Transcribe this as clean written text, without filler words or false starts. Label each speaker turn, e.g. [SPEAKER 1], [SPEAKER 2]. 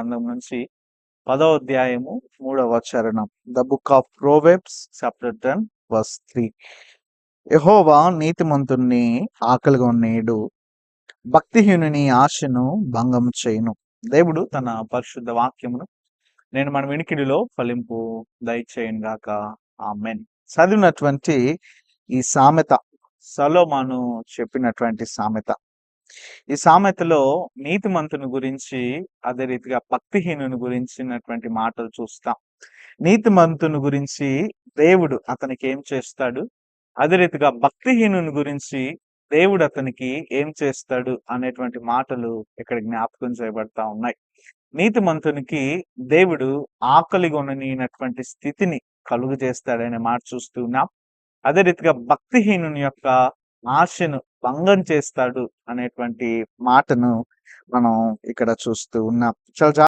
[SPEAKER 1] గ్రంథం నుంచి 10వ అధ్యాయము 3వ చరణం. The book of Proverbs chapter 10 verse 3. యెహోవా నీతిమంతుణ్ణి ఆకలిగొన్నీయుడు, భక్తిహీనుని ఆశను భంగం చేయును. దేవుడు తన పరిశుద్ధ వాక్యమును నేను మన వినికిడిలో ఫలింపు దయచేయను గాక. ఆమేన్. చదివినటువంటి ఈ సామెత సొలొమోను చెప్పినటువంటి సామెత. ఈ సామెతలో నీతిమంతుని గురించి, అదే రీతిగా భక్తిహీనుని గురించినటువంటి మాటలు చూస్తాం. నీతిమంతుని గురించి దేవుడు అతనికి ఏం చేస్తాడు, అదే రీతిగా భక్తిహీనుని గురించి దేవుడు అతనికి ఏం చేస్తాడు అనేటువంటి మాటలు ఇక్కడ జ్ఞాపకం చేయబడతా ఉన్నాయి. నీతిమంతునికి దేవుడు ఆకలిగొననీయనటువంటి స్థితిని కలుగు చేస్తాడనే మాట చూస్తూ ఉన్నాం. అదే రీతిగా భక్తిహీనుని యొక్క ఆశను భంగం చేస్తాడు అనేటువంటి మాటను మనం ఇక్కడ చూస్తూ ఉన్నాం. చాలా